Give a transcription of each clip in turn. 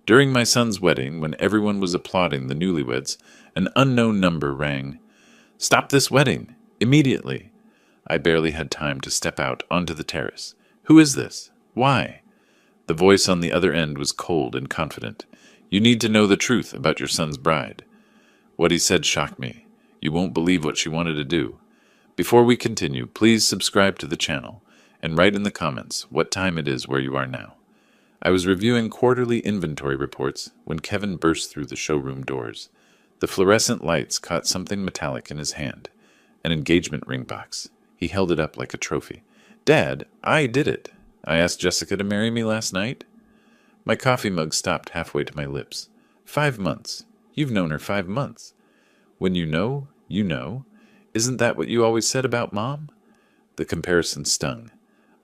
During my son's wedding, when everyone was applauding the newlyweds, an unknown number rang. Stop this wedding! Immediately! I barely had time to step out onto the terrace. Who is this? Why? The voice on the other end was cold and confident. You need to know the truth about your son's bride. What he said shocked me. You won't believe what she wanted to do. Before we continue, please subscribe to the channel and write in the comments what time it is where you are now. I was reviewing quarterly inventory reports when Kevin burst through the showroom doors. The fluorescent lights caught something metallic in his hand, an engagement ring box. He held it up like a trophy. Dad, I did it. I asked Jessica to marry me last night. My coffee mug stopped halfway to my lips. 5 months. You've known her 5 months. When you know, you know. Isn't that what you always said about Mom? The comparison stung.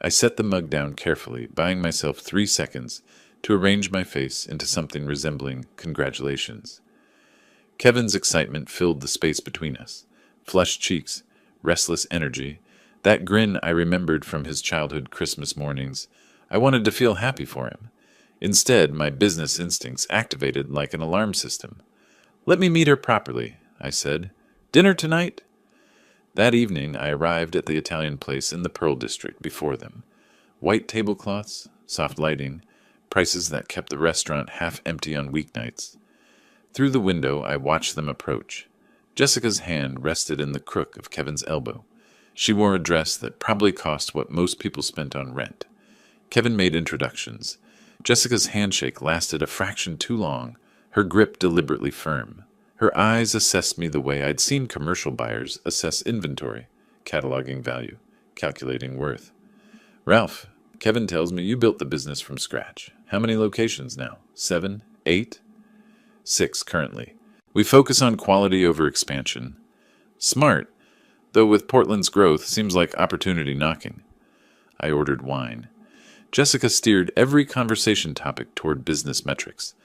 I set the mug down carefully, buying myself 3 seconds to arrange my face into something resembling congratulations. Kevin's excitement filled the space between us. Flushed cheeks, restless energy, that grin I remembered from his childhood Christmas mornings. I wanted to feel happy for him. Instead, my business instincts activated like an alarm system. Let me meet her properly, I said. Dinner tonight? That evening, I arrived at the Italian place in the Pearl District before them. White tablecloths, soft lighting, prices that kept the restaurant half empty on weeknights. Through the window, I watched them approach. Jessica's hand rested in the crook of Kevin's elbow. She wore a dress that probably cost what most people spent on rent. Kevin made introductions. Jessica's handshake lasted a fraction too long, her grip deliberately firm. Her eyes assessed me the way I'd seen commercial buyers assess inventory, cataloging value, calculating worth. Ralph, Kevin tells me you built the business from scratch. How many locations now? 7? 8? 6 currently. We focus on quality over expansion. Smart, though with Portland's growth, seems like opportunity knocking. I ordered wine. Jessica steered every conversation topic toward business metrics.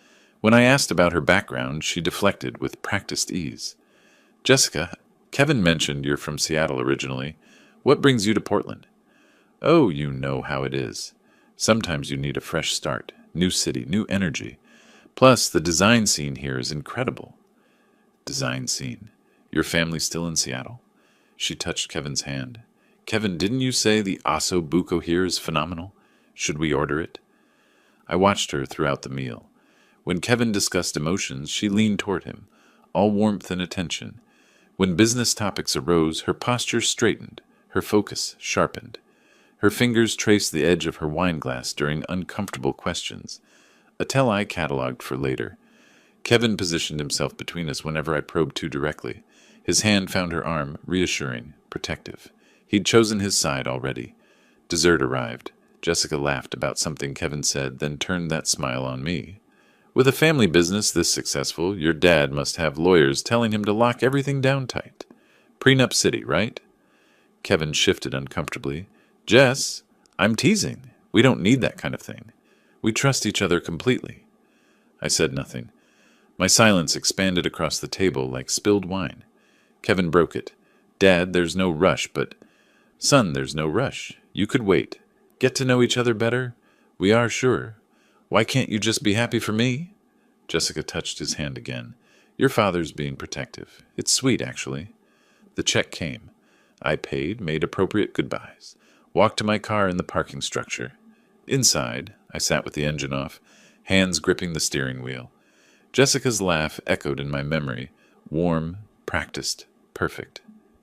When I asked about her background, she deflected with practiced ease. Jessica, Kevin mentioned you're from Seattle originally. What brings you to Portland? Oh, you know how it is. Sometimes you need a fresh start, new city, new energy. Plus, the design scene here is incredible. Design scene. Your family still in Seattle? She touched Kevin's hand. Kevin, didn't you say the osso buco here is phenomenal? Should we order it? I watched her throughout the meal. When Kevin discussed emotions, she leaned toward him, all warmth and attention. When business topics arose, her posture straightened, her focus sharpened. Her fingers traced the edge of her wine glass during uncomfortable questions, a tell I catalogued for later. Kevin positioned himself between us whenever I probed too directly. His hand found her arm, reassuring, protective. He'd chosen his side already. Dessert arrived. Jessica laughed about something Kevin said, then turned that smile on me. With a family business this successful, your dad must have lawyers telling him to lock everything down tight. Prenup city, right? Kevin shifted uncomfortably. Jess, I'm teasing. We don't need that kind of thing. We trust each other completely. I said nothing. My silence expanded across the table like spilled wine. Kevin broke it. Dad, there's no rush, but... Son, there's no rush. You could wait. Get to know each other better? We are sure. Why can't you just be happy for me? Jessica touched his hand again. Your father's being protective. It's sweet, actually. The check came. I paid, made appropriate goodbyes, walked to my car in the parking structure. Inside, I sat with the engine off, hands gripping the steering wheel. Jessica's laugh echoed in my memory, warm, practiced, perfect.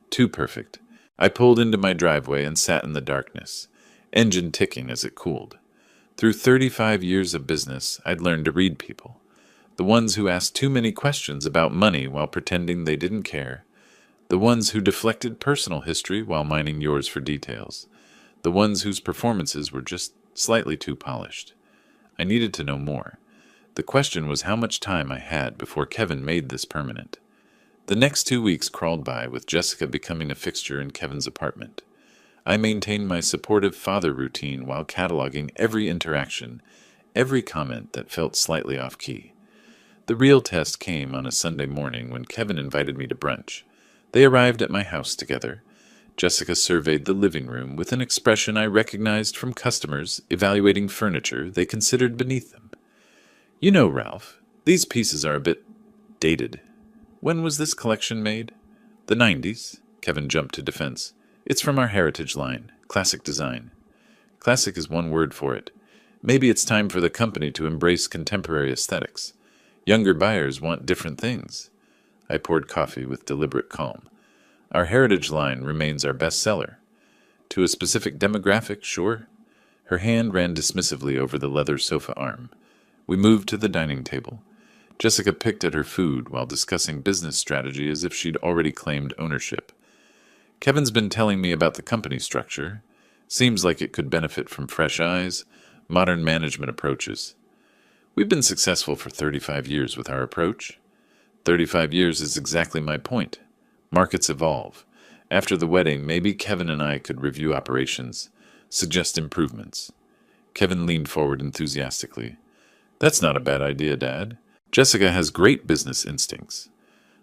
Too perfect. I pulled into my driveway and sat in the darkness, engine ticking as it cooled. Through 35 years of business, I'd learned to read people. The ones who asked too many questions about money while pretending they didn't care. The ones who deflected personal history while mining yours for details. The ones whose performances were just slightly too polished. I needed to know more. The question was how much time I had before Kevin made this permanent. The next 2 weeks crawled by with Jessica becoming a fixture in Kevin's apartment. I maintained my supportive father routine while cataloging every interaction, every comment that felt slightly off-key. The real test came on a Sunday morning when Kevin invited me to brunch. They arrived at my house together. Jessica surveyed the living room with an expression I recognized from customers evaluating furniture they considered beneath them. You know, Ralph, these pieces are a bit dated. When was this collection made? The 90s? Kevin jumped to defense. It's from our heritage line, classic design. Classic is one word for it. Maybe it's time for the company to embrace contemporary aesthetics. Younger buyers want different things. I poured coffee with deliberate calm. Our heritage line remains our best seller. To a specific demographic, sure. Her hand ran dismissively over the leather sofa arm. We moved to the dining table. Jessica picked at her food while discussing business strategy as if she'd already claimed ownership. Kevin's been telling me about the company structure. Seems like it could benefit from fresh eyes, modern management approaches. We've been successful for 35 years with our approach. 35 years is exactly my point. Markets evolve. After the wedding, maybe Kevin and I could review operations, suggest improvements. Kevin leaned forward enthusiastically. That's not a bad idea, Dad. Jessica has great business instincts.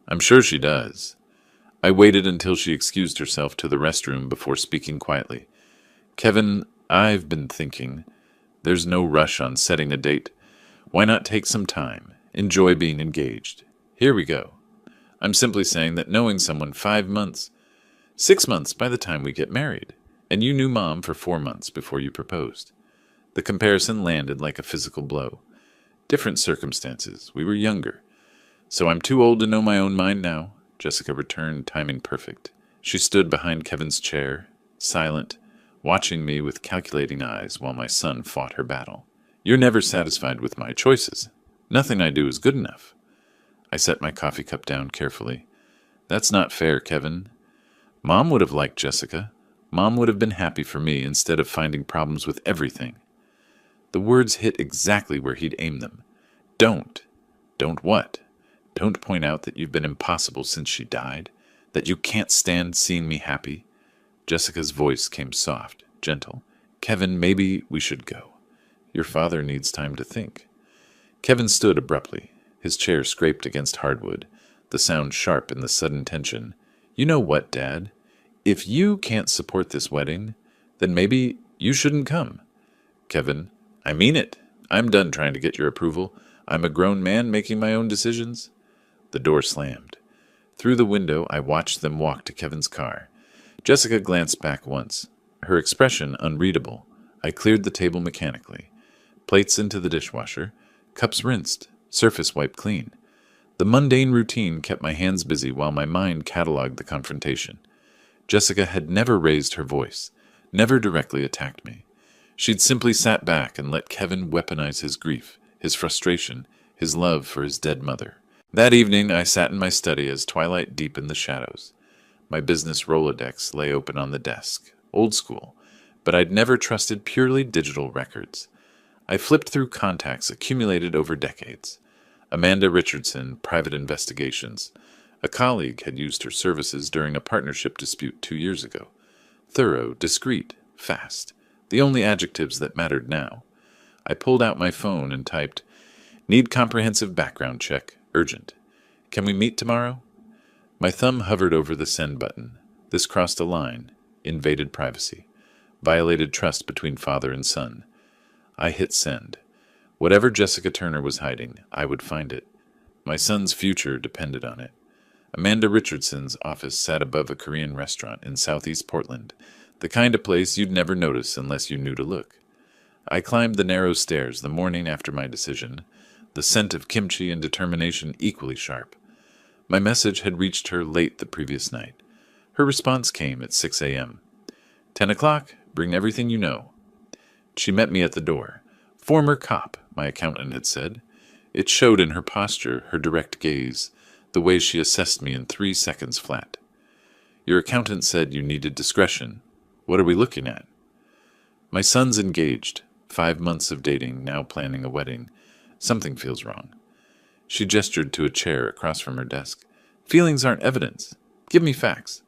I'm sure she does. I waited until she excused herself to the restroom before speaking quietly. Kevin, I've been thinking. There's no rush on setting a date. Why not take some time? Enjoy being engaged. Here we go. I'm simply saying that knowing someone 5 months, 6 months by the time we get married, and you knew Mom for 4 months before you proposed. The comparison landed like a physical blow. Different circumstances. We were younger. So I'm too old to know my own mind now, Jessica returned, timing perfect. She stood behind Kevin's chair, silent, watching me with calculating eyes while my son fought her battle. You're never satisfied with my choices. Nothing I do is good enough. I set my coffee cup down carefully. That's not fair, Kevin. Mom would have liked Jessica. Mom would have been happy for me instead of finding problems with everything. The words hit exactly where he'd aimed them. Don't. Don't what? Don't point out that you've been impossible since she died? That you can't stand seeing me happy? Jessica's voice came soft, gentle. Kevin, maybe we should go. Your father needs time to think. Kevin stood abruptly. His chair scraped against hardwood, the sound sharp in the sudden tension. You know what, Dad? If you can't support this wedding, then maybe you shouldn't come. Kevin, I mean it. I'm done trying to get your approval. I'm a grown man making my own decisions. The door slammed. Through the window, I watched them walk to Kevin's car. Jessica glanced back once, her expression unreadable. I cleared the table mechanically. Plates into the dishwasher, cups rinsed, surface wiped clean. The mundane routine kept my hands busy while my mind cataloged the confrontation. Jessica had never raised her voice, never directly attacked me. She'd simply sat back and let Kevin weaponize his grief, his frustration, his love for his dead mother. That evening, I sat in my study as twilight deepened the shadows. My business Rolodex lay open on the desk, old school, but I'd never trusted purely digital records. I flipped through contacts accumulated over decades. Amanda Richardson, Private Investigations. A colleague had used her services during a partnership dispute 2 years ago. Thorough, discreet, fast. The only adjectives that mattered now. I pulled out my phone and typed, Need comprehensive background check, urgent. Can we meet tomorrow? My thumb hovered over the send button. This crossed a line, invaded privacy, violated trust between father and son. I hit send. Whatever Jessica Turner was hiding, I would find it. My son's future depended on it. Amanda Richardson's office sat above a Korean restaurant in southeast Portland, the kind of place you'd never notice unless you knew to look. I climbed the narrow stairs the morning after my decision, the scent of kimchi and determination equally sharp. My message had reached her late the previous night. Her response came at 6 a.m. 10 o'clock, bring everything you know. She met me at the door. Former cop, my accountant had said. It showed in her posture, her direct gaze, the way she assessed me in 3 seconds flat. Your accountant said you needed discretion. What are we looking at? My son's engaged. 5 months of dating, now planning a wedding. Something feels wrong. She gestured to a chair across from her desk. Feelings aren't evidence. Give me facts.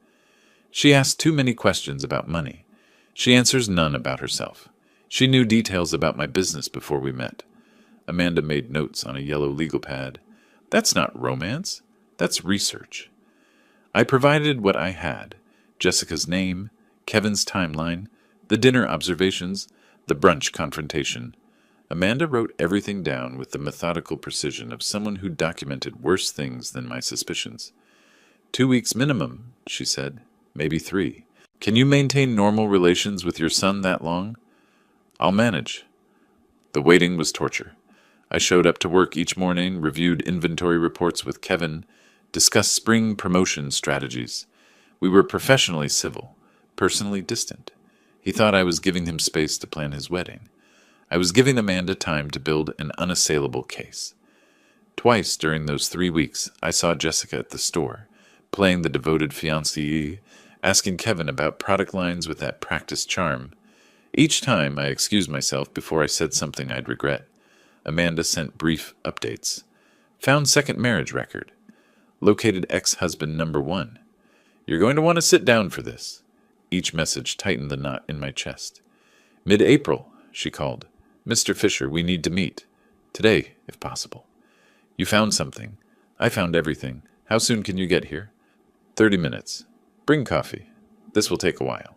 She asked too many questions about money. She answers none about herself. She knew details about my business before we met. Amanda made notes on a yellow legal pad. That's not romance. That's research. I provided what I had. Jessica's name, Kevin's timeline, the dinner observations, the brunch confrontation. Amanda wrote everything down with the methodical precision of someone who documented worse things than my suspicions. 2 weeks minimum, she said. Maybe 3. Can you maintain normal relations with your son that long? I'll manage. The waiting was torture. I showed up to work each morning, reviewed inventory reports with Kevin, discussed spring promotion strategies. We were professionally civil, personally distant. He thought I was giving him space to plan his wedding. I was giving Amanda time to build an unassailable case. Twice during those 3 weeks, I saw Jessica at the store, playing the devoted fiancée, asking Kevin about product lines with that practiced charm. Each time, I excused myself before I said something I'd regret. Amanda sent brief updates. Found second marriage record. Located ex-husband number 1. You're going to want to sit down for this. Each message tightened the knot in my chest. Mid-April, she called. Mr. Fisher, we need to meet. Today, if possible. You found something. I found everything. How soon can you get here? 30 minutes. Bring coffee. This will take a while.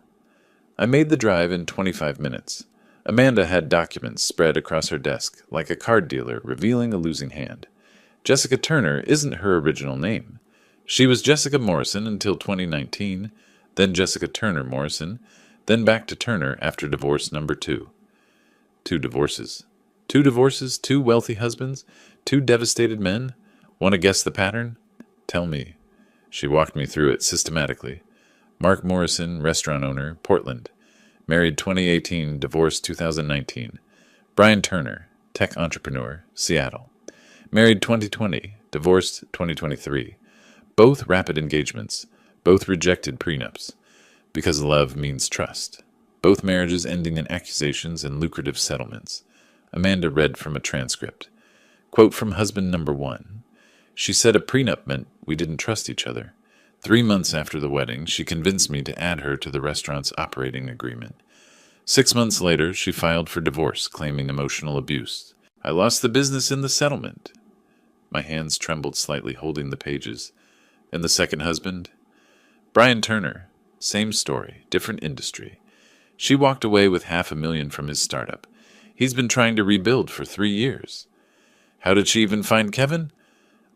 I made the drive in 25 minutes. Amanda had documents spread across her desk, like a card dealer revealing a losing hand. Jessica Turner isn't her original name. She was Jessica Morrison until 2019, then Jessica Turner Morrison, then back to Turner after divorce number 2. 2 divorces. 2 divorces, 2 wealthy husbands, 2 devastated men. Want to guess the pattern? Tell me. She walked me through it systematically. Mark Morrison, restaurant owner, Portland. Married 2018, divorced 2019. Brian Turner, tech entrepreneur, Seattle. Married 2020, divorced 2023. Both rapid engagements. Both rejected prenups. Because love means trust. Both marriages ending in accusations and lucrative settlements. Amanda read from a transcript. Quote from husband number 1. She said a prenup meant we didn't trust each other. 3 months after the wedding, she convinced me to add her to the restaurant's operating agreement. 6 months later, she filed for divorce, claiming emotional abuse. I lost the business in the settlement. My hands trembled slightly, holding the pages. And the second husband? Brian Turner. Same story, different industry. She walked away with $500,000 from his startup. He's been trying to rebuild for 3 years. How did she even find Kevin?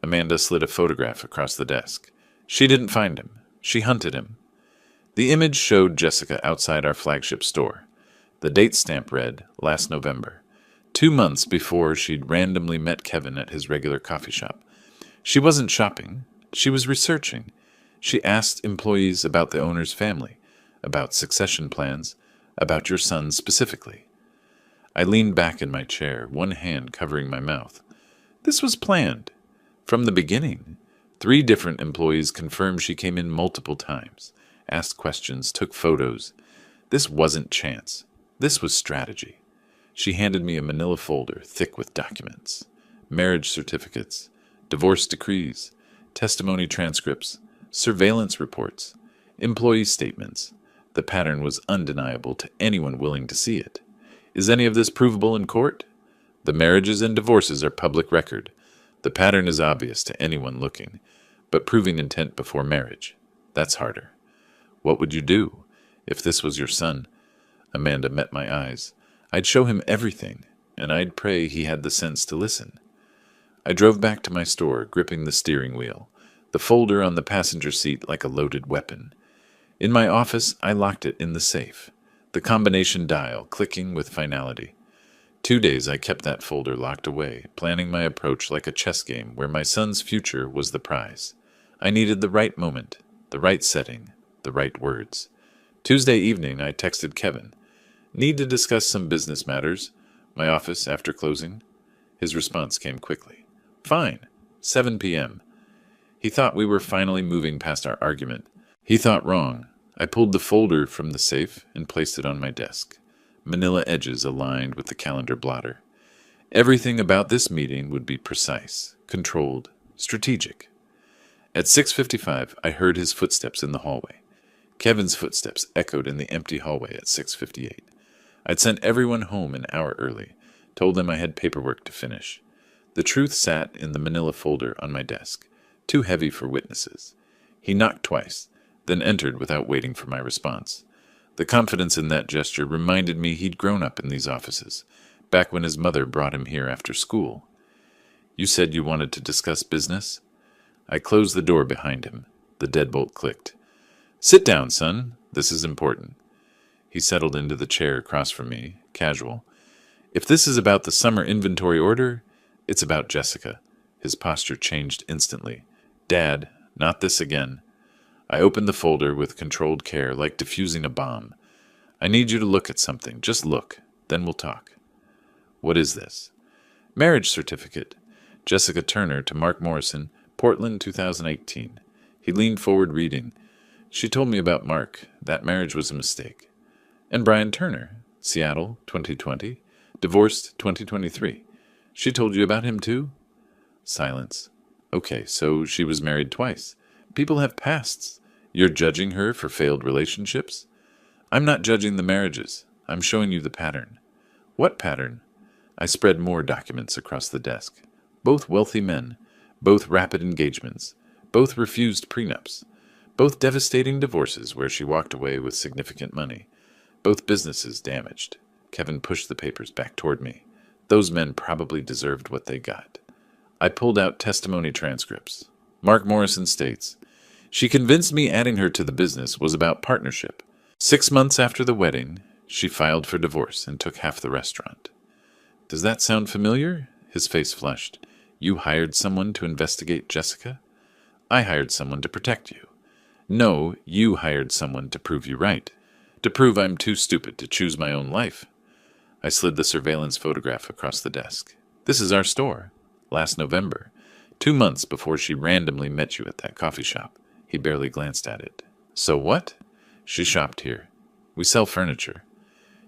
Amanda slid a photograph across the desk. She didn't find him. She hunted him. The image showed Jessica outside our flagship store. The date stamp read, last November. 2 months before she'd randomly met Kevin at his regular coffee shop. She wasn't shopping. She was researching. She asked employees about the owner's family, about succession plans, about your son specifically. I leaned back in my chair, one hand covering my mouth. This was planned. From the beginning. 3 different employees confirmed she came in multiple times, asked questions, took photos. This wasn't chance. This was strategy. She handed me a manila folder thick with documents, marriage certificates, divorce decrees, testimony transcripts, surveillance reports, employee statements. The pattern was undeniable to anyone willing to see it. Is any of this provable in court? The marriages and divorces are public record. The pattern is obvious to anyone looking, but proving intent before marriage, that's harder. What would you do if this was your son? Amanda met my eyes. I'd show him everything, and I'd pray he had the sense to listen. I drove back to my store, gripping the steering wheel, the folder on the passenger seat like a loaded weapon. In my office, I locked it in the safe, the combination dial clicking with finality. 2 days I kept that folder locked away, planning my approach like a chess game where my son's future was the prize. I needed the right moment, the right setting, the right words. Tuesday evening, I texted Kevin. Need to discuss some business matters. My office after closing. His response came quickly. Fine. 7 p.m. He thought we were finally moving past our argument. He thought wrong. I pulled the folder from the safe and placed it on my desk. Manila edges aligned with the calendar blotter. Everything about this meeting would be precise, controlled, strategic. At 6:55, I heard his footsteps in the hallway. Kevin's footsteps echoed in the empty hallway at 6:58. I'd sent everyone home an hour early, told them I had paperwork to finish. The truth sat in the manila folder on my desk, too heavy for witnesses. He knocked twice, then entered without waiting for my response. The confidence in that gesture reminded me he'd grown up in these offices, back when his mother brought him here after school. You said you wanted to discuss business? I closed the door behind him. The deadbolt clicked. Sit down, son. This is important. He settled into the chair across from me, casual. If this is about the summer inventory order, it's about Jessica. His posture changed instantly. Dad, not this again. I opened the folder with controlled care, like diffusing a bomb. I need you to look at something. Just look. Then we'll talk. What is this? Marriage certificate. Jessica Turner to Mark Morrison, Portland, 2018. He leaned forward reading. She told me about Mark. That marriage was a mistake. And Brian Turner, Seattle, 2020. Divorced, 2023. She told you about him too? Silence. Okay, so she was married twice. People have pasts. You're judging her for failed relationships? I'm not judging the marriages. I'm showing you the pattern. What pattern? I spread more documents across the desk. Both wealthy men. Both rapid engagements. Both refused prenups. Both devastating divorces where she walked away with significant money. Both businesses damaged. Kevin pushed the papers back toward me. Those men probably deserved what they got. I pulled out testimony transcripts. Mark Morrison states, she convinced me adding her to the business was about partnership. 6 months after the wedding, she filed for divorce and took half the restaurant. Does that sound familiar? His face flushed. You hired someone to investigate Jessica? I hired someone to protect you. No, you hired someone to prove you right. To prove I'm too stupid to choose my own life. I slid the surveillance photograph across the desk. This is our store. Last November. 2 months before she randomly met you at that coffee shop. He barely glanced at it. So what? She shopped here. We sell furniture.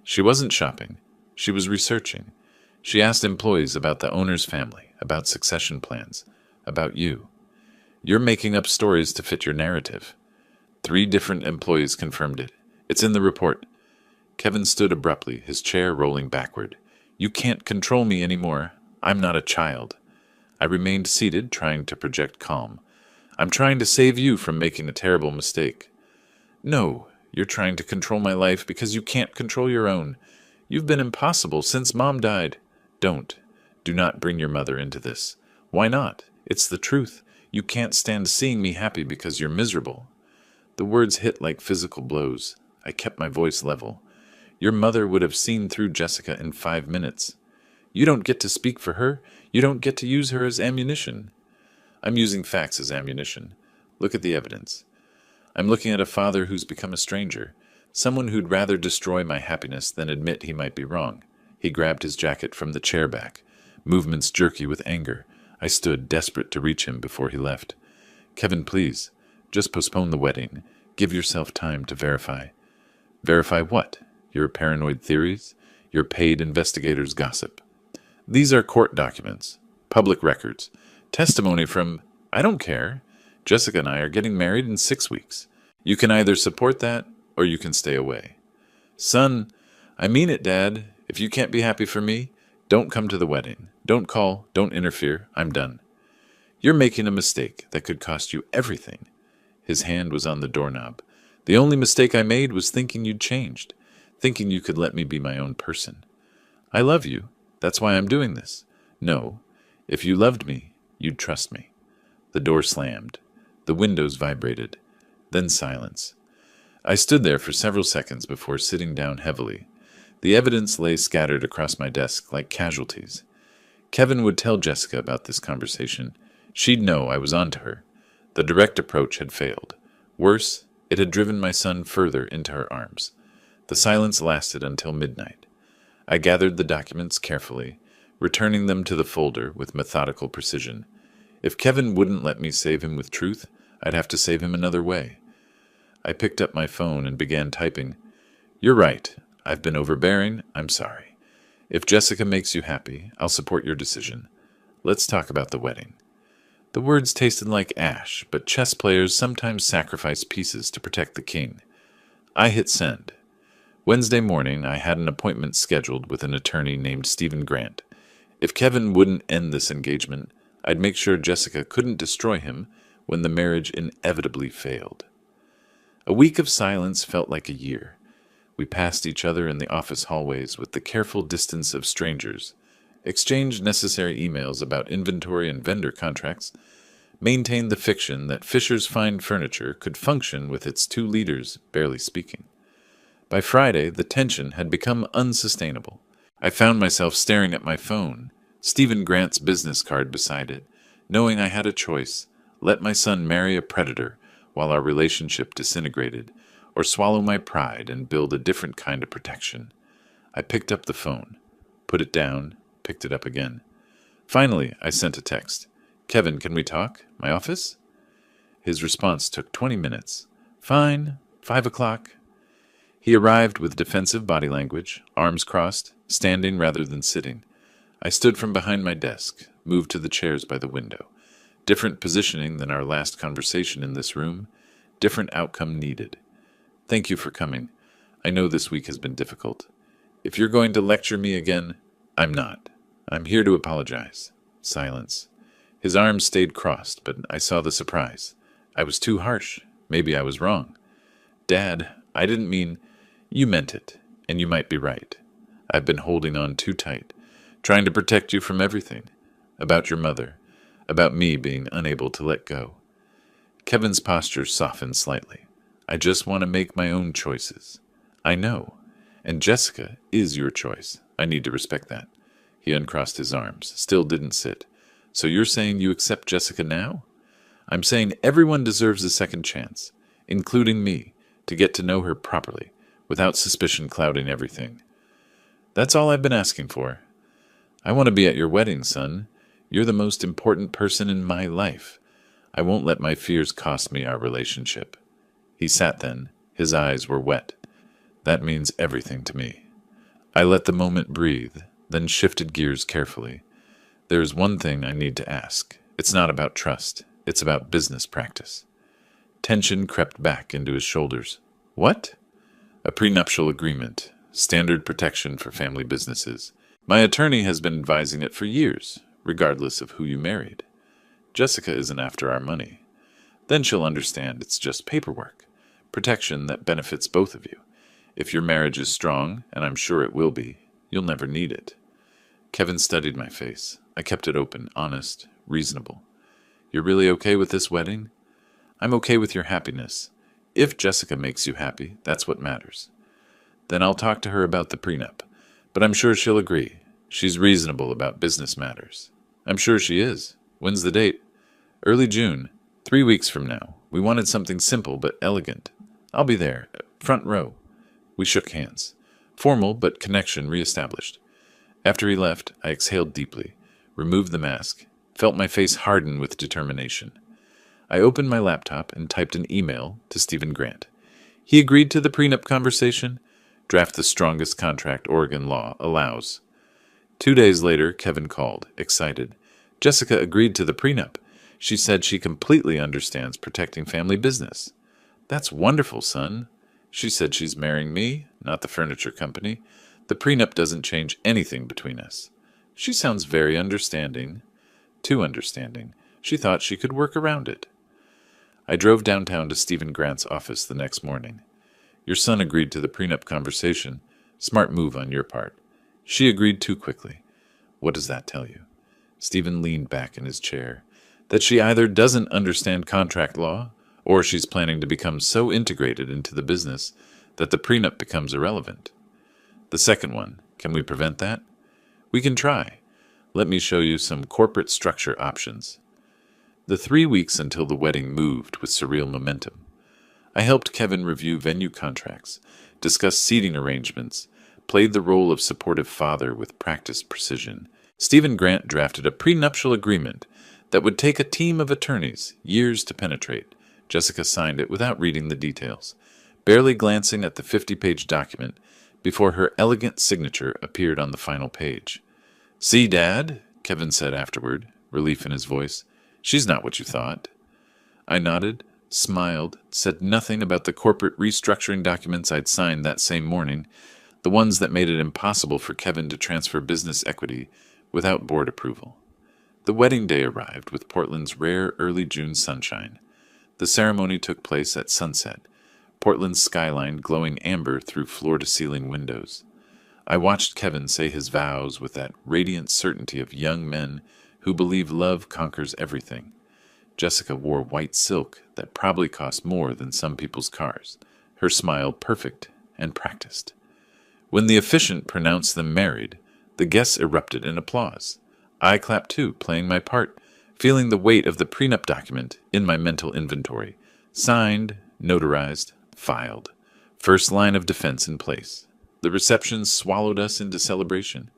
She wasn't shopping. She was researching. She asked employees about the owner's family, about succession plans, about you. You're making up stories to fit your narrative. 3 different employees confirmed it. It's in the report. Kevin stood abruptly, his chair rolling backward. You can't control me anymore. I'm not a child. I remained seated, trying to project calm. I'm trying to save you from making a terrible mistake. No, you're trying to control my life because you can't control your own. You've been impossible since Mom died. Don't. Do not bring your mother into this. Why not? It's the truth. You can't stand seeing me happy because you're miserable. The words hit like physical blows. I kept my voice level. Your mother would have seen through Jessica in 5 minutes. You don't get to speak for her. You don't get to use her as ammunition. I'm using facts as ammunition. Look at the evidence. I'm looking at a father who's become a stranger, someone who'd rather destroy my happiness than admit he might be wrong. He grabbed his jacket from the chair back, movements jerky with anger. I stood, desperate to reach him before he left. Kevin, please, just postpone the wedding. Give yourself time to verify. Verify what? Your paranoid theories? Your paid investigator's gossip? These are court documents, public records, testimony from, I don't care. Jessica and I are getting married in 6 weeks. You can either support that or you can stay away. Son, I mean it, Dad. If you can't be happy for me, don't come to the wedding. Don't call. Don't interfere. I'm done. You're making a mistake that could cost you everything. His hand was on the doorknob. The only mistake I made was thinking you'd changed, thinking you could let me be my own person. I love you. That's why I'm doing this. No, if you loved me, you'd trust me. The door slammed. The windows vibrated. Then silence. I stood there for several seconds before sitting down heavily. The evidence lay scattered across my desk like casualties. Kevin would tell Jessica about this conversation. She'd know I was onto her. The direct approach had failed. Worse, it had driven my son further into her arms. The silence lasted until midnight. I gathered the documents carefully, returning them to the folder with methodical precision. If Kevin wouldn't let me save him with truth, I'd have to save him another way. I picked up my phone and began typing. You're right. I've been overbearing. I'm sorry. If Jessica makes you happy, I'll support your decision. Let's talk about the wedding. The words tasted like ash, but chess players sometimes sacrifice pieces to protect the king. I hit send. Wednesday morning, I had an appointment scheduled with an attorney named Stephen Grant. If Kevin wouldn't end this engagement, I'd make sure Jessica couldn't destroy him when the marriage inevitably failed. A week of silence felt like a year. We passed each other in the office hallways with the careful distance of strangers, exchanged necessary emails about inventory and vendor contracts, maintained the fiction that Fisher's Fine Furniture could function with its two leaders barely speaking. By Friday, the tension had become unsustainable. I found myself staring at my phone, Stephen Grant's business card beside it, knowing I had a choice: let my son marry a predator while our relationship disintegrated, or swallow my pride and build a different kind of protection. I picked up the phone, put it down, picked it up again. Finally, I sent a text. "Kevin, can we talk? My office?" His response took 20 minutes. "Fine, 5 o'clock." He arrived with defensive body language, arms crossed, standing rather than sitting. I stood from behind my desk, moved to the chairs by the window. Different positioning than our last conversation in this room, different outcome needed. "Thank you for coming. I know this week has been difficult. If you're going to lecture me again, I'm not. I'm here to apologize." Silence. His arms stayed crossed, but I saw the surprise. I was too harsh. Maybe I was wrong. "Dad, I didn't mean—" "You meant it, and you might be right. I've been holding on too tight, trying to protect you from everything. About your mother, about me being unable to let go." Kevin's posture softened slightly. "I just want to make my own choices." "I know. And Jessica is your choice. I need to respect that." He uncrossed his arms, still didn't sit. "So you're saying you accept Jessica now?" "I'm saying everyone deserves a second chance, including me, to get to know her properly, without suspicion clouding everything." "That's all I've been asking for." "I want to be at your wedding, son. You're the most important person in my life. I won't let my fears cost me our relationship." He sat then. His eyes were wet. "That means everything to me." I let the moment breathe, then shifted gears carefully. "There is one thing I need to ask. It's not about trust. It's about business practice." Tension crept back into his shoulders. "What?" "A prenuptial agreement. Standard protection for family businesses. My attorney has been advising it for years, regardless of who you married. Jessica isn't after our money. Then she'll understand it's just paperwork. Protection that benefits both of you. If your marriage is strong, and I'm sure it will be, you'll never need it." Kevin studied my face. I kept it open, honest, reasonable. "You're really okay with this wedding?" "I'm okay with your happiness. If Jessica makes you happy, that's what matters." "Then I'll talk to her about the prenup. But I'm sure she'll agree. She's reasonable about business matters." "I'm sure she is. When's the date?" "Early June. 3 weeks from now. We wanted something simple but elegant. I'll be there, front row." We shook hands. Formal, but connection reestablished. After he left, I exhaled deeply, removed the mask, felt my face harden with determination. I opened my laptop and typed an email to Stephen Grant. He agreed to the prenup conversation. Draft the strongest contract Oregon law allows. 2 days later, Kevin called, excited. Jessica agreed to the prenup. She said she completely understands protecting family business. "That's wonderful, son." She said she's marrying me, not the furniture company. The prenup doesn't change anything between us. She sounds very understanding. Too understanding. She thought she could work around it. I drove downtown to Stephen Grant's office the next morning. "Your son agreed to the prenup conversation. Smart move on your part." "She agreed too quickly." "What does that tell you?" Stephen leaned back in his chair. "That she either doesn't understand contract law, or she's planning to become so integrated into the business that the prenup becomes irrelevant." "The second one. Can we prevent that?" "We can try. Let me show you some corporate structure options." The 3 weeks until the wedding moved with surreal momentum. I helped Kevin review venue contracts, discuss seating arrangements, played the role of supportive father with practiced precision. Stephen Grant drafted a prenuptial agreement that would take a team of attorneys years to penetrate. Jessica signed it without reading the details, barely glancing at the 50-page document before her elegant signature appeared on the final page. "See, Dad?" Kevin said afterward, relief in his voice. "She's not what you thought." I nodded, smiled, said nothing about the corporate restructuring documents I'd signed that same morning, the ones that made it impossible for Kevin to transfer business equity without board approval. The wedding day arrived with Portland's rare early June sunshine. The ceremony took place at sunset, Portland's skyline glowing amber through floor-to-ceiling windows. I watched Kevin say his vows with that radiant certainty of young men who believe love conquers everything. Jessica wore white silk that probably cost more than some people's cars, her smile perfect and practiced. When the officiant pronounced them married, the guests erupted in applause. I clapped too, playing my part, feeling the weight of the prenup document in my mental inventory. Signed, notarized, filed. First line of defense in place. The reception swallowed us into celebration.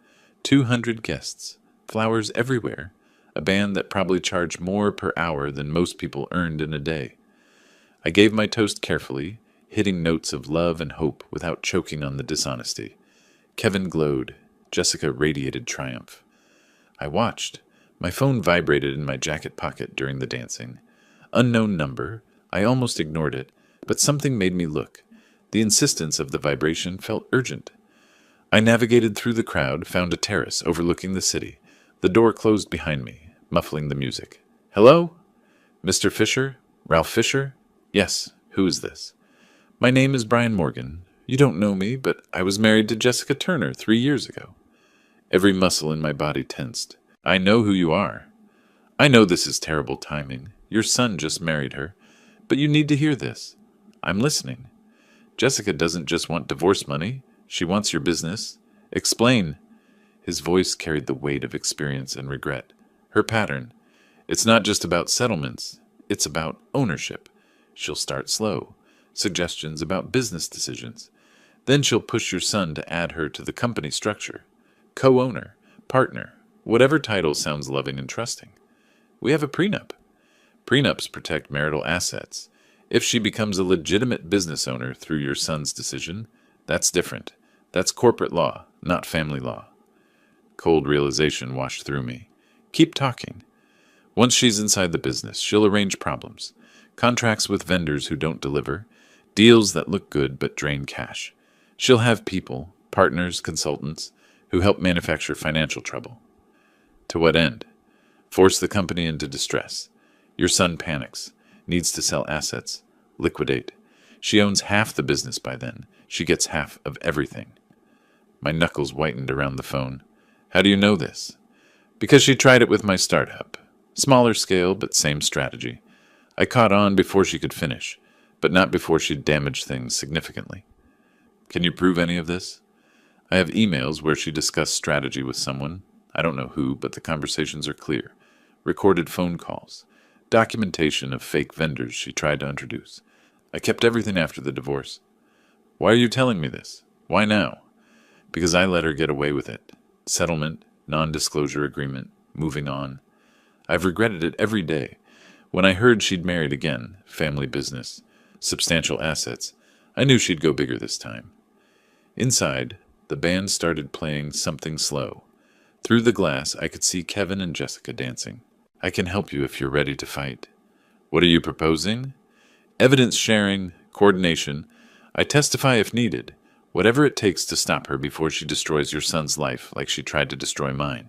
200 guests, flowers everywhere, a band that probably charged more per hour than most people earned in a day. I gave my toast carefully, hitting notes of love and hope without choking on the dishonesty. Kevin glowed. Jessica radiated triumph. I watched. My phone vibrated in my jacket pocket during the dancing. Unknown number. I almost ignored it, but something made me look. The insistence of the vibration felt urgent. I navigated through the crowd, found a terrace overlooking the city. The door closed behind me, muffling the music. Hello? Mr. Fisher? Ralph Fisher? Yes. Who is this? My name is Brian Morgan. You don't know me, but I was married to Jessica Turner 3 years ago. Every muscle in my body tensed. I know who you are. I know this is terrible timing. Your son just married her. But you need to hear this. I'm listening. Jessica doesn't just want divorce money. She wants your business. Explain. His voice carried the weight of experience and regret. Her pattern. It's not just about settlements. It's about ownership. She'll start slow. Suggestions about business decisions. Then she'll push your son to add her to the company structure. Co-owner, partner, whatever title sounds loving and trusting. We have a prenup. Prenups protect marital assets. If she becomes a legitimate business owner through your son's decision, that's different. That's corporate law, not family law. Cold realization washed through me. Keep talking. Once she's inside the business, she'll arrange problems. Contracts with vendors who don't deliver. Deals that look good but drain cash. She'll have people, partners, consultants, who help manufacture financial trouble. To what end? Force the company into distress. Your son panics, needs to sell assets, liquidate. She owns half the business by then. She gets half of everything. My knuckles whitened around the phone. How do you know this? Because she tried it with my startup. Smaller scale, but same strategy. I caught on before she could finish, but not before she'd damaged things significantly. Can you prove any of this? I have emails where she discussed strategy with someone. I don't know who, but the conversations are clear. Recorded phone calls. Documentation of fake vendors she tried to introduce. I kept everything after the divorce. Why are you telling me this? Why now? Because I let her get away with it. Settlement, non-disclosure agreement, moving on. I've regretted it every day. When I heard she'd married again, family business, substantial assets, I knew she'd go bigger this time. Inside, the band started playing something slow. Through the glass, I could see Kevin and Jessica dancing. I can help you if you're ready to fight. What are you proposing? Evidence sharing, coordination. I testify if needed. Whatever it takes to stop her before she destroys your son's life like she tried to destroy mine.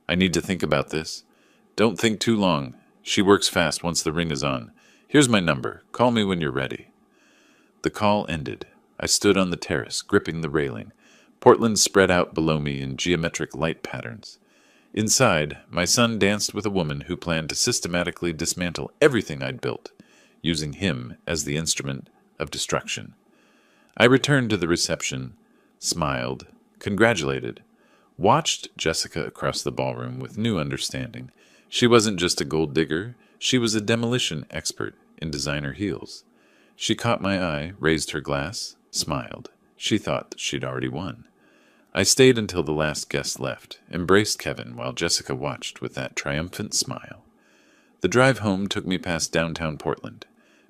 I need to think about this. Don't think too long. She works fast once the ring is on. Here's my number. Call me when you're ready. The call ended. I stood on the terrace, gripping the railing. Portland spread out below me in geometric light patterns. Inside, my son danced with a woman who planned to systematically dismantle everything I'd built, using him as the instrument of destruction. I returned to the reception, smiled, congratulated, watched Jessica across the ballroom with new understanding. She wasn't just a gold digger, she was a demolition expert in designer heels. She caught my eye, raised her glass, smiled. She thought that she'd already won. I stayed until the last guest left, embraced Kevin while Jessica watched with that triumphant smile. The drive home took me past downtown Portland,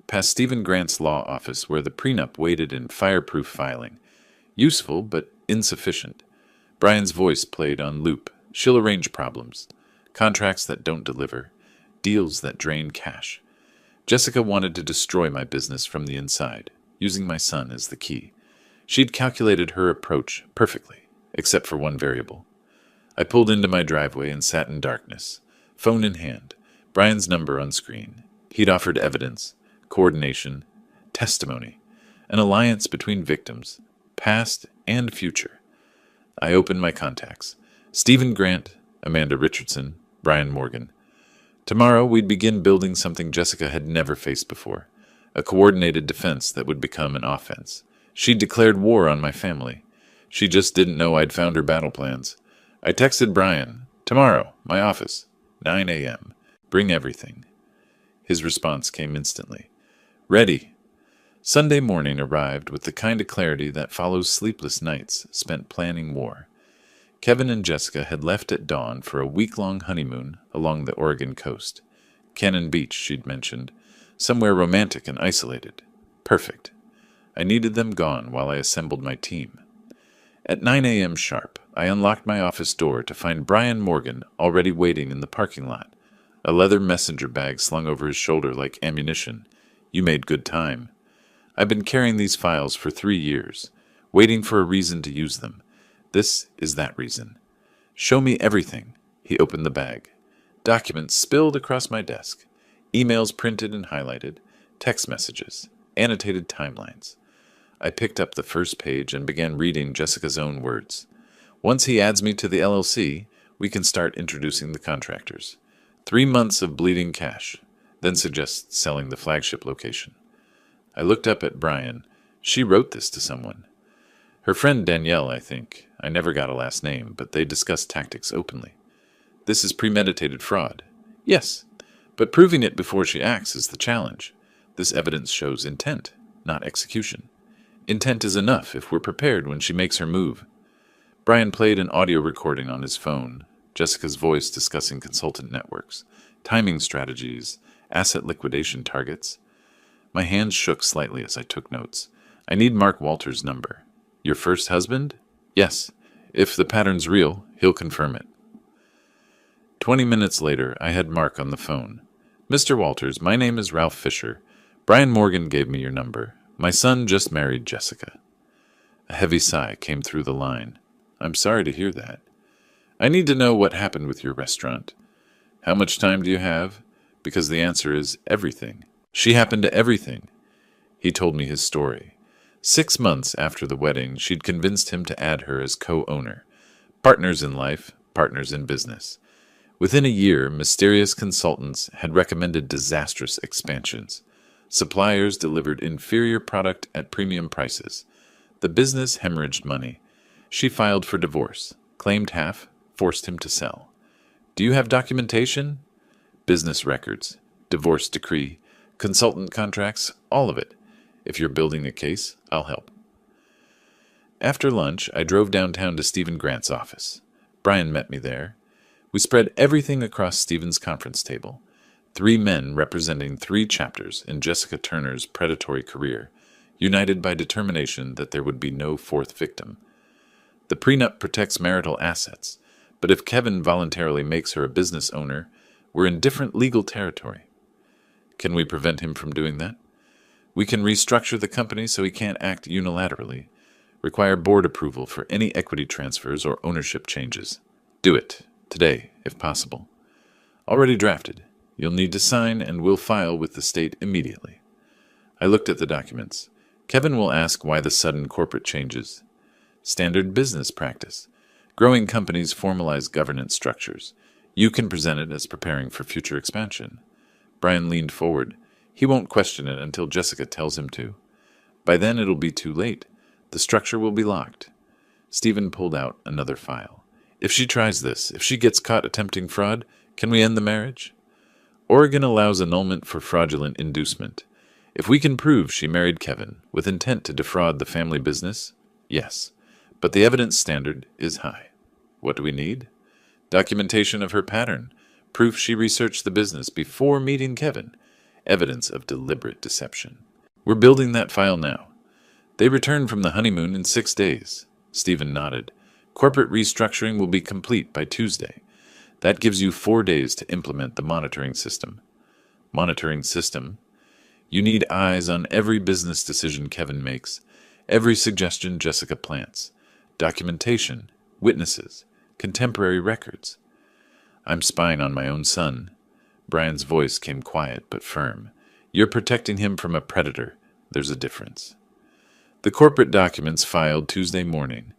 past Stephen Grant's law office where the prenup waited in fireproof filing. Useful, but insufficient. Brian's voice played on loop. She'll arrange problems. Contracts that don't deliver. Deals that drain cash. Jessica wanted to destroy my business from the inside, using my son as the key. She'd calculated her approach perfectly, except for one variable. I pulled into my driveway and sat in darkness, phone in hand, Brian's number on screen. He'd offered evidence, coordination, testimony. an alliance between victims, past and future. I opened my contacts. Stephen Grant, Amanda Richardson, Brian Morgan. Tomorrow we'd begin building something Jessica had never faced before, a coordinated defense that would become an offense. She'd declared war on my family. She just didn't know I'd found her battle plans. I texted Brian, "Tomorrow, my office, 9 a.m. Bring everything." His response came instantly. "Ready." Sunday morning arrived with the kind of clarity that follows sleepless nights spent planning war. Kevin and Jessica had left at dawn for a week-long honeymoon along the Oregon coast. Cannon Beach, she'd mentioned. Somewhere romantic and isolated. Perfect. I needed them gone while I assembled my team. At 9 a.m. sharp, I unlocked my office door to find Brian Morgan already waiting in the parking lot, a leather messenger bag slung over his shoulder like ammunition. "You made good time. I've been carrying these files for 3 years, waiting for a reason to use them. This is that reason." "Show me everything." He opened the bag. Documents spilled across my desk. Emails printed and highlighted. Text messages. Annotated timelines. I picked up the first page and began reading Jessica's own words. "Once he adds me to the LLC, we can start introducing the contractors. 3 months of bleeding cash. Then suggests selling the flagship location." I looked up at Brian. She wrote this to someone. Her friend Danielle, I think. I never got a last name, but they discussed tactics openly. "This is premeditated fraud." "Yes, but proving it before she acts is the challenge. This evidence shows intent, not execution. Intent is enough if we're prepared when she makes her move." Brian played an audio recording on his phone, Jessica's voice discussing consultant networks, timing strategies, asset liquidation targets. My hands shook slightly as I took notes. "I need Mark Walter's number." "Your first husband?" "Yes. If the pattern's real, he'll confirm it." 20 minutes later, I had Mark on the phone. "Mr. Walters, my name is Ralph Fisher. Brian Morgan gave me your number. My son just married Jessica." A heavy sigh came through the line. "I'm sorry to hear that. I need to know what happened with your restaurant. How much time do you have? Because the answer is everything. She happened to everything." He told me his story. 6 months after the wedding, she'd convinced him to add her as co-owner. Partners in life, partners in business. Within a year, mysterious consultants had recommended disastrous expansions. Suppliers delivered inferior product at premium prices. The business hemorrhaged money. She filed for divorce, claimed half, forced him to sell. "Do you have documentation?" "Business records, divorce decree, consultant contracts, all of it. If you're building a case, I'll help." After lunch, I drove downtown to Stephen Grant's office. Brian met me there. We spread everything across Stephen's conference table. 3 men representing 3 chapters in Jessica Turner's predatory career, united by determination that there would be no 4th victim. The prenup protects marital assets, but if Kevin voluntarily makes her a business owner, we're in different legal territory. Can we prevent him from doing that? We can restructure the company so he can't act unilaterally, require board approval for any equity transfers or ownership changes. Do it, today, if possible. Already drafted. You'll need to sign and we'll file with the state immediately. I looked at the documents. Kevin will ask why the sudden corporate changes. Standard business practice. Growing companies formalize governance structures. You can present it as preparing for future expansion. Brian leaned forward. He won't question it until Jessica tells him to. By then it'll be too late. The structure will be locked. Stephen pulled out another file. If she tries this, if she gets caught attempting fraud, can we end the marriage? Oregon allows annulment for fraudulent inducement. If we can prove she married Kevin with intent to defraud the family business, yes. But the evidence standard is high. What do we need? Documentation of her pattern. Proof she researched the business before meeting Kevin. Evidence of deliberate deception. We're building that file now. They return from the honeymoon in 6 days. Stephen nodded. Corporate restructuring will be complete by Tuesday. That gives you 4 days to implement the monitoring system. Monitoring system? You need eyes on every business decision Kevin makes, every suggestion Jessica plants, documentation, witnesses, contemporary records. I'm spying on my own son. Brian's voice came quiet but firm. You're protecting him from a predator. There's a difference. The corporate documents filed Tuesday morning.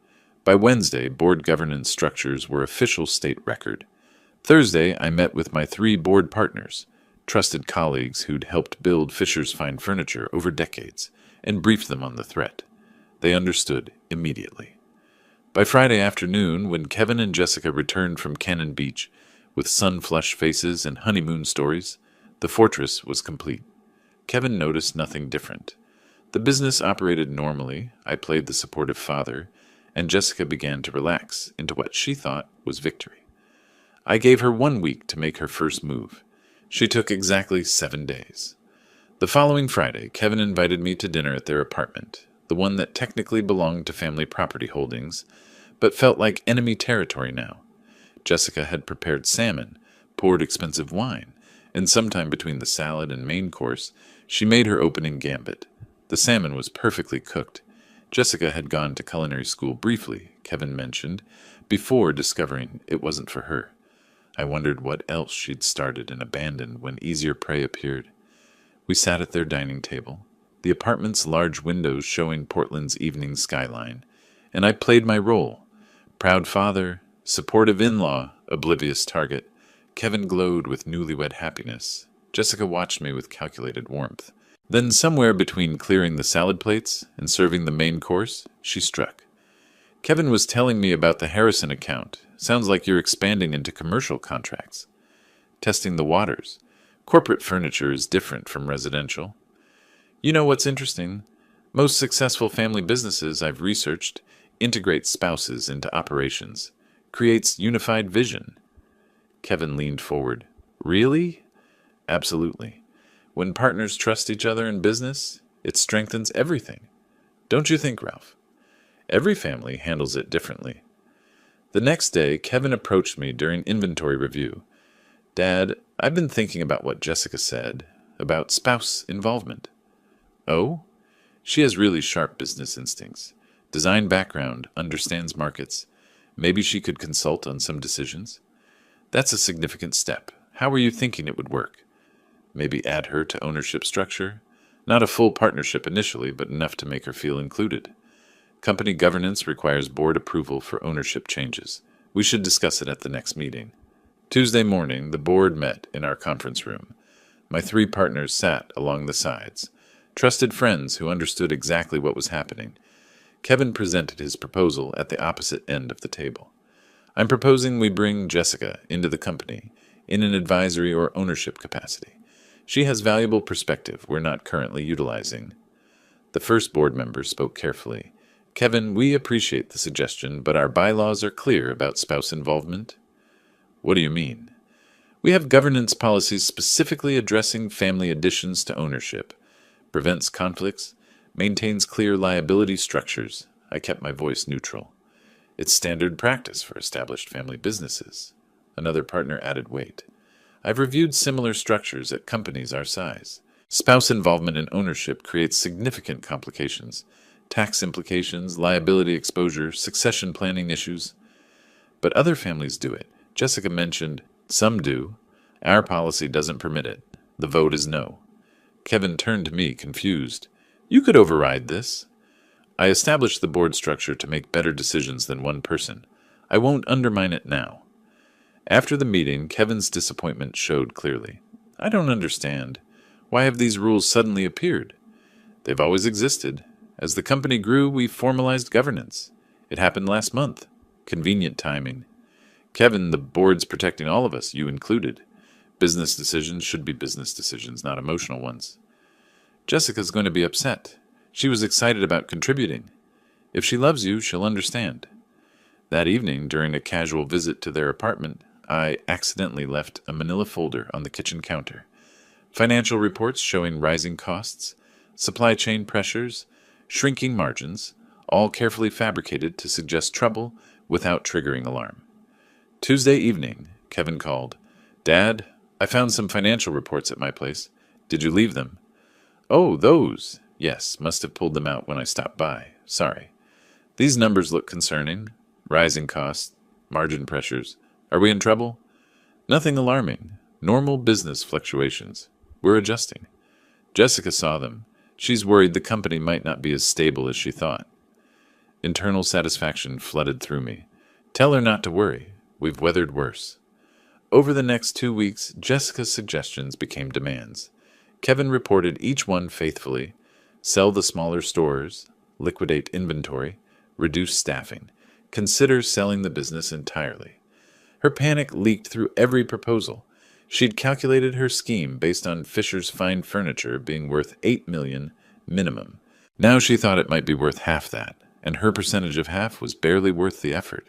By Wednesday, board governance structures were official state record. Thursday, I met with my 3 board partners, trusted colleagues who'd helped build Fisher's Fine Furniture over decades, and briefed them on the threat. They understood immediately. By Friday afternoon, when Kevin and Jessica returned from Cannon Beach with sun-flushed faces and honeymoon stories, the fortress was complete. Kevin noticed nothing different. The business operated normally, I played the supportive father, and Jessica began to relax into what she thought was victory. I gave her 1 week to make her first move. She took exactly 7 days. The following Friday, Kevin invited me to dinner at their apartment, the one that technically belonged to family property holdings, but felt like enemy territory now. Jessica had prepared salmon, poured expensive wine, and sometime between the salad and main course, she made her opening gambit. The salmon was perfectly cooked. Jessica had gone to culinary school briefly, Kevin mentioned, before discovering it wasn't for her. I wondered what else she'd started and abandoned when easier prey appeared. We sat at their dining table, the apartment's large windows showing Portland's evening skyline, and I played my role. Proud father, supportive in-law, oblivious target. Kevin glowed with newlywed happiness. Jessica watched me with calculated warmth. Then somewhere between clearing the salad plates and serving the main course, she struck. Kevin was telling me about the Harrison account. Sounds like you're expanding into commercial contracts. Testing the waters. Corporate furniture is different from residential. You know what's interesting? Most successful family businesses I've researched integrate spouses into operations, creates unified vision. Kevin leaned forward. Really? Absolutely. When partners trust each other in business, it strengthens everything. Don't you think, Ralph? Every family handles it differently. The next day, Kevin approached me during inventory review. Dad, I've been thinking about what Jessica said, about spouse involvement. Oh? She has really sharp business instincts. Design background, understands markets. Maybe she could consult on some decisions. That's a significant step. How were you thinking it would work? Maybe add her to ownership structure? Not a full partnership initially, but enough to make her feel included. Company governance requires board approval for ownership changes. We should discuss it at the next meeting. Tuesday morning, the board met in our conference room. My 3 partners sat along the sides, trusted friends who understood exactly what was happening. Kevin presented his proposal at the opposite end of the table. I'm proposing we bring Jessica into the company in an advisory or ownership capacity. She has valuable perspective we're not currently utilizing. The first board member spoke carefully. Kevin, we appreciate the suggestion, but our bylaws are clear about spouse involvement. What do you mean? We have governance policies specifically addressing family additions to ownership, prevents conflicts, maintains clear liability structures. I kept my voice neutral. It's standard practice for established family businesses. Another partner added weight. I've reviewed similar structures at companies our size. Spouse involvement in ownership creates significant complications. Tax implications, liability exposure, succession planning issues. But other families do it. Jessica mentioned, some do. Our policy doesn't permit it. The vote is no. Kevin turned to me, confused. You could override this. I established the board structure to make better decisions than one person. I won't undermine it now. After the meeting, Kevin's disappointment showed clearly. I don't understand. Why have these rules suddenly appeared? They've always existed. As the company grew, we formalized governance. It happened last month. Convenient timing. Kevin, the board's protecting all of us, you included. Business decisions should be business decisions, not emotional ones. Jessica's going to be upset. She was excited about contributing. If she loves you, she'll understand. That evening, during a casual visit to their apartment, I accidentally left a manila folder on the kitchen counter. Financial reports showing rising costs, supply chain pressures, shrinking margins, all carefully fabricated to suggest trouble without triggering alarm. Tuesday evening, Kevin called. Dad, I found some financial reports at my place. Did you leave them? Oh, those. Yes, must have pulled them out when I stopped by. Sorry. These numbers look concerning. Rising costs, margin pressures. Are we in trouble? Nothing alarming. Normal business fluctuations. We're adjusting. Jessica saw them. She's worried the company might not be as stable as she thought. Internal satisfaction flooded through me. Tell her not to worry. We've weathered worse. Over the next 2 weeks, Jessica's suggestions became demands. Kevin reported each one faithfully: sell the smaller stores, liquidate inventory, reduce staffing, consider selling the business entirely. Her panic leaked through every proposal. She'd calculated her scheme based on Fisher's fine furniture being worth $8 million minimum. Now she thought it might be worth half that, and her percentage of half was barely worth the effort.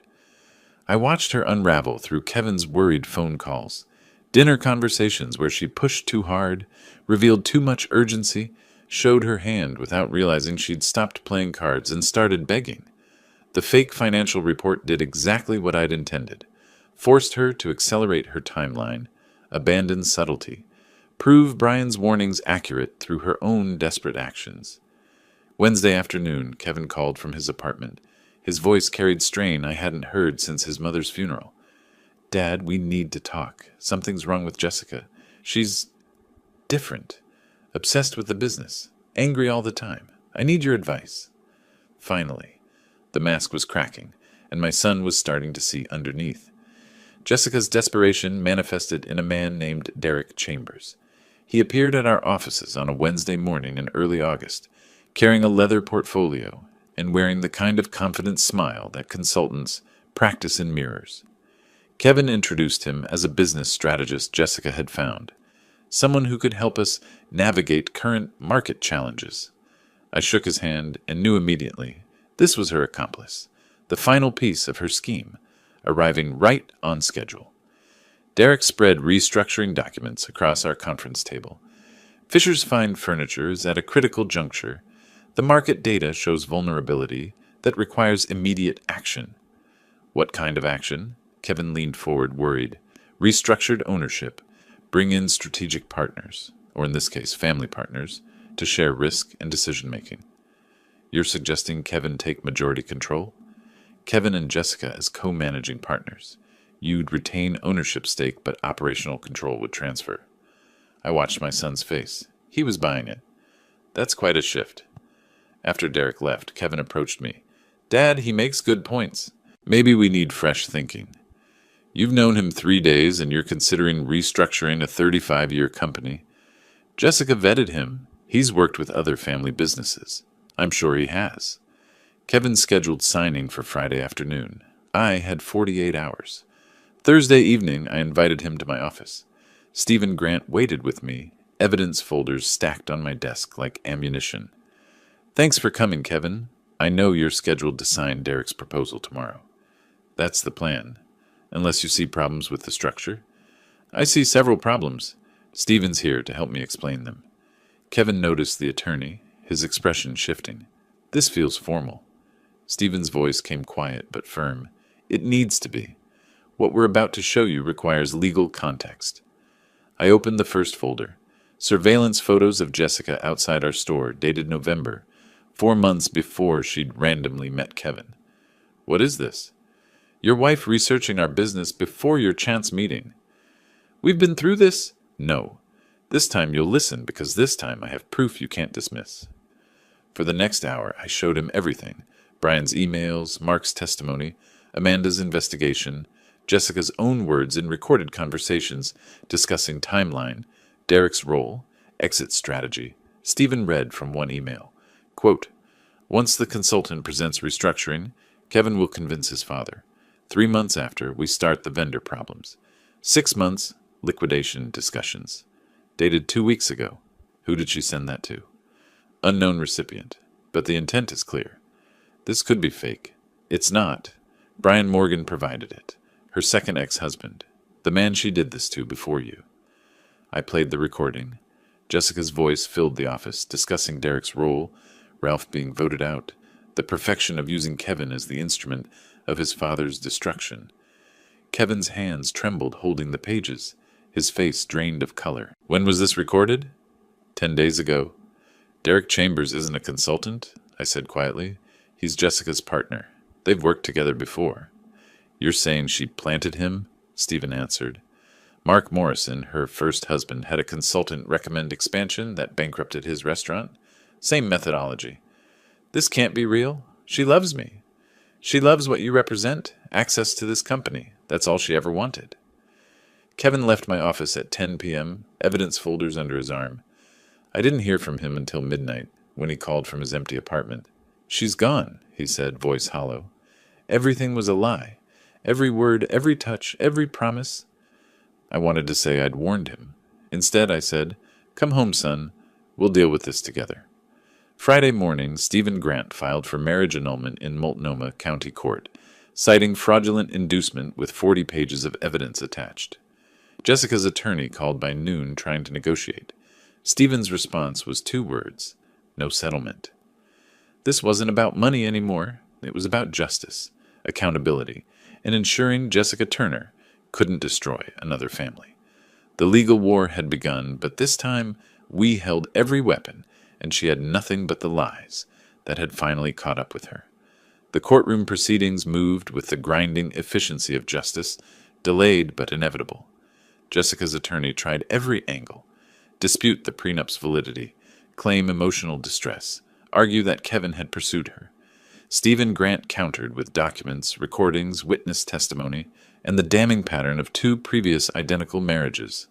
I watched her unravel through Kevin's worried phone calls, dinner conversations where she pushed too hard, revealed too much urgency, showed her hand without realizing she'd stopped playing cards and started begging. The fake financial report did exactly what I'd intended: forced her to accelerate her timeline, abandon subtlety, prove Brian's warnings accurate through her own desperate actions. Wednesday afternoon, Kevin called from his apartment. His voice carried strain I hadn't heard since his mother's funeral. "Dad, we need to talk. Something's wrong with Jessica. She's different, obsessed with the business, angry all the time. I need your advice." Finally, the mask was cracking, and my son was starting to see underneath. Jessica's desperation manifested in a man named Derek Chambers. He appeared at our offices on a Wednesday morning in early August, carrying a leather portfolio and wearing the kind of confident smile that consultants practice in mirrors. Kevin introduced him as a business strategist Jessica had found, someone who could help us navigate current market challenges. I shook his hand and knew immediately this was her accomplice, the final piece of her scheme, arriving right on schedule. Derek spread restructuring documents across our conference table. Fisher's fine furniture is at a critical juncture. The market data shows vulnerability that requires immediate action. What kind of action? Kevin leaned forward, worried. Restructured ownership. Bring in strategic partners, or in this case, family partners, to share risk and decision-making. You're suggesting Kevin take majority control? Kevin and Jessica as co-managing partners. You'd retain ownership stake, but operational control would transfer. I watched my son's face. He was buying it. That's quite a shift. After Derek left, Kevin approached me. "Dad, he makes good points. Maybe we need fresh thinking. You've known him 3 days and you're considering restructuring a 35-year company. Jessica vetted him. He's worked with other family businesses. I'm sure he has." Kevin scheduled signing for Friday afternoon. I had 48 hours. Thursday evening, I invited him to my office. Stephen Grant waited with me, evidence folders stacked on my desk like ammunition. "Thanks for coming, Kevin. I know you're scheduled to sign Derek's proposal tomorrow." "That's the plan. Unless you see problems with the structure." "I see several problems. Stephen's here to help me explain them." Kevin noticed the attorney, his expression shifting. "This feels formal." Stephen's voice came quiet but firm. "It needs to be. What we're about to show you requires legal context." I opened the first folder. Surveillance photos of Jessica outside our store, dated November, 4 months before she'd randomly met Kevin. "What is this?" "Your wife researching our business before your chance meeting." "We've been through this?" "No. This time you'll listen, because this time I have proof you can't dismiss." For the next hour, I showed him everything: Brian's emails, Mark's testimony, Amanda's investigation, Jessica's own words in recorded conversations discussing timeline, Derek's role, exit strategy. Stephen read from one email. Quote, "Once the consultant presents restructuring, Kevin will convince his father. 3 months after, we start the vendor problems. 6 months, liquidation discussions." Dated 2 weeks ago. Who did she send that to? Unknown recipient. But the intent is clear. This could be fake. It's not. Brian Morgan provided it. Her second ex-husband. The man she did this to before you. I played the recording. Jessica's voice filled the office, discussing Derek's role, Ralph being voted out, the perfection of using Kevin as the instrument of his father's destruction. Kevin's hands trembled holding the pages, his face drained of color. When was this recorded? 10 days ago. Derek Chambers isn't a consultant, I said quietly. He's Jessica's partner. They've worked together before. You're saying she planted him? Stephen answered. Mark Morrison, her first husband, had a consultant recommend expansion that bankrupted his restaurant. Same methodology. This can't be real. She loves me. She loves what you represent, access to this company. That's all she ever wanted. Kevin left my office at 10 p.m., evidence folders under his arm. I didn't hear from him until midnight, when he called from his empty apartment. She's gone, he said, voice hollow. Everything was a lie. Every word, every touch, every promise. I wanted to say I'd warned him. Instead, I said, "Come home, son. We'll deal with this together." Friday morning, Stephen Grant filed for marriage annulment in Multnomah County Court, citing fraudulent inducement with 40 pages of evidence attached. Jessica's attorney called by noon trying to negotiate. Stephen's response was 2 words: no settlement. This wasn't about money anymore. It was about justice, accountability, and ensuring Jessica Turner couldn't destroy another family. The legal war had begun, but this time we held every weapon, and she had nothing but the lies that had finally caught up with her. The courtroom proceedings moved with the grinding efficiency of justice, delayed but inevitable. Jessica's attorney tried every angle: dispute the prenup's validity, claim emotional distress, argue that Kevin had pursued her. Stephen Grant countered with documents, recordings, witness testimony, and the damning pattern of 2 previous identical marriages.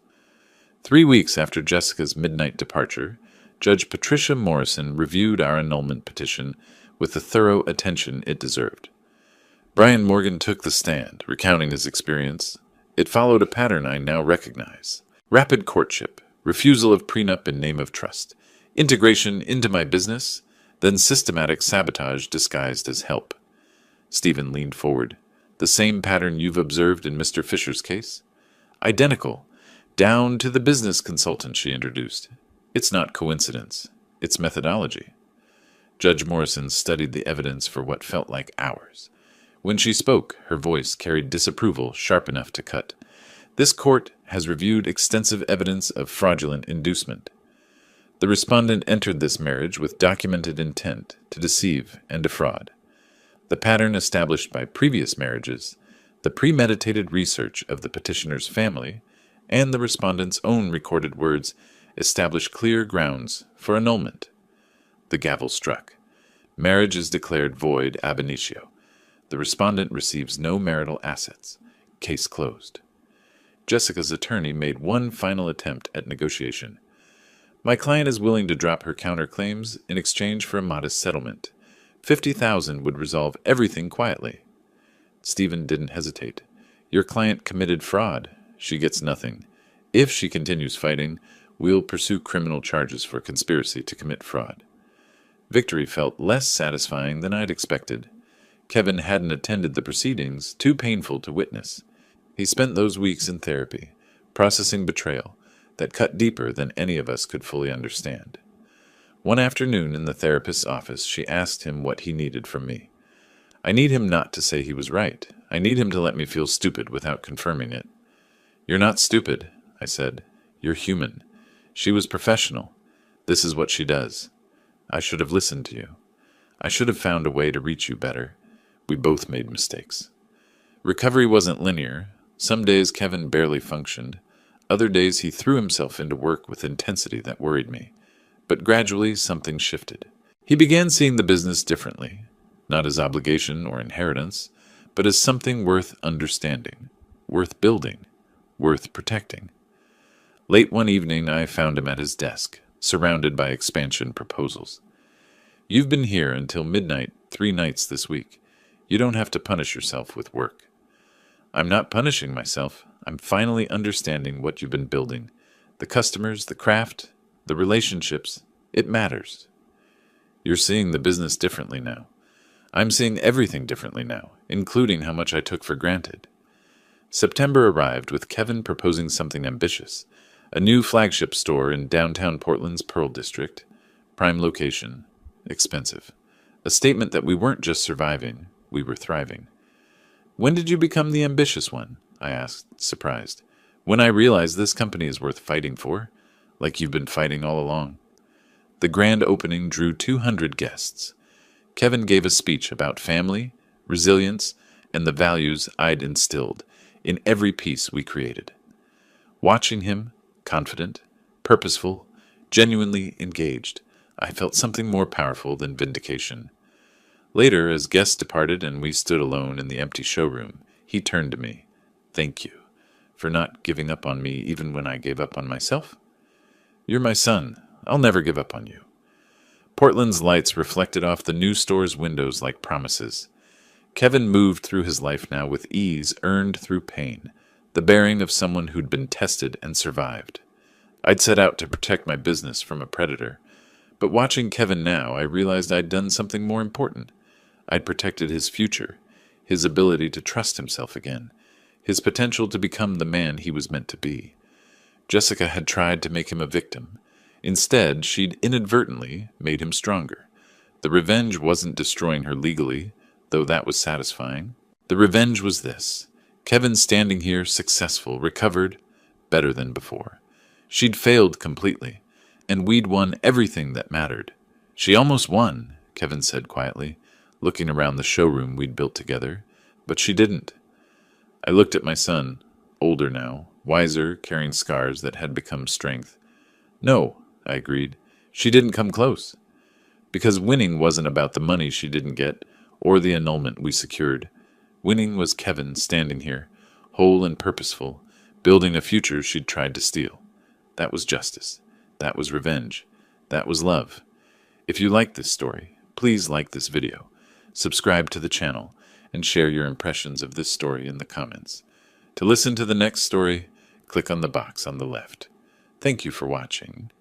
3 weeks after Jessica's midnight departure, Judge Patricia Morrison reviewed our annulment petition with the thorough attention it deserved. Brian Morgan took the stand, recounting his experience. It followed a pattern I now recognize: rapid courtship, refusal of prenup in name of trust, integration into my business, then systematic sabotage disguised as help. Stephen leaned forward. The same pattern you've observed in Mr. Fisher's case? Identical, down to the business consultant she introduced. It's not coincidence. It's methodology. Judge Morrison studied the evidence for what felt like hours. When she spoke, her voice carried disapproval sharp enough to cut. This court has reviewed extensive evidence of fraudulent inducement. The respondent entered this marriage with documented intent to deceive and defraud. The pattern established by previous marriages, the premeditated research of the petitioner's family, and the respondent's own recorded words establish clear grounds for annulment. The gavel struck. Marriage is declared void ab initio. The respondent receives no marital assets. Case closed. Jessica's attorney made one final attempt at negotiation. My client is willing to drop her counterclaims in exchange for a modest settlement. $50,000 would resolve everything quietly. Stephen didn't hesitate. Your client committed fraud. She gets nothing. If she continues fighting, we'll pursue criminal charges for conspiracy to commit fraud. Victory felt less satisfying than I'd expected. Kevin hadn't attended the proceedings, too painful to witness. He spent those weeks in therapy, processing betrayal that cut deeper than any of us could fully understand. One afternoon in the therapist's office, she asked him what he needed from me. I need him not to say he was right. I need him to let me feel stupid without confirming it. You're not stupid, I said. You're human. She was professional. This is what she does. I should have listened to you. I should have found a way to reach you better. We both made mistakes. Recovery wasn't linear. Some days Kevin barely functioned. Other days he threw himself into work with intensity that worried me. But gradually something shifted. He began seeing the business differently, not as obligation or inheritance, but as something worth understanding, worth building, worth protecting. Late one evening I found him at his desk, surrounded by expansion proposals. You've been here until midnight 3 nights this week. You don't have to punish yourself with work. I'm not punishing myself. I'm finally understanding what you've been building. The customers, the craft, the relationships. It matters. You're seeing the business differently now. I'm seeing everything differently now, including how much I took for granted. September arrived with Kevin proposing something ambitious. A new flagship store in downtown Portland's Pearl District. Prime location. Expensive. A statement that we weren't just surviving, we were thriving. When did you become the ambitious one? I asked, surprised. When I realized this company is worth fighting for, like you've been fighting all along. The grand opening drew 200 guests. Kevin gave a speech about family, resilience, and the values I'd instilled in every piece we created. Watching him, confident, purposeful, genuinely engaged, I felt something more powerful than vindication. Later, as guests departed and we stood alone in the empty showroom, he turned to me. "Thank you for not giving up on me even when I gave up on myself. You're my son. I'll never give up on you." Portland's lights reflected off the new store's windows like promises. Kevin moved through his life now with ease earned through pain, the bearing of someone who'd been tested and survived. I'd set out to protect my business from a predator, but watching Kevin now, I realized I'd done something more important. I'd protected his future, his ability to trust himself again, his potential to become the man he was meant to be. Jessica had tried to make him a victim. Instead, she'd inadvertently made him stronger. The revenge wasn't destroying her legally, though that was satisfying. The revenge was this: Kevin standing here, successful, recovered, better than before. She'd failed completely, and we'd won everything that mattered. "She almost won," Kevin said quietly, looking around the showroom we'd built together, "but she didn't." I looked at my son, older now, wiser, carrying scars that had become strength. "No," I agreed, "she didn't come close." Because winning wasn't about the money she didn't get or the annulment we secured. Winning was Kevin standing here, whole and purposeful, building a future she'd tried to steal. That was justice. That was revenge. That was love. If you like this story, please like this video, subscribe to the channel, and share your impressions of this story in the comments. To listen to the next story, click on the box on the left. Thank you for watching.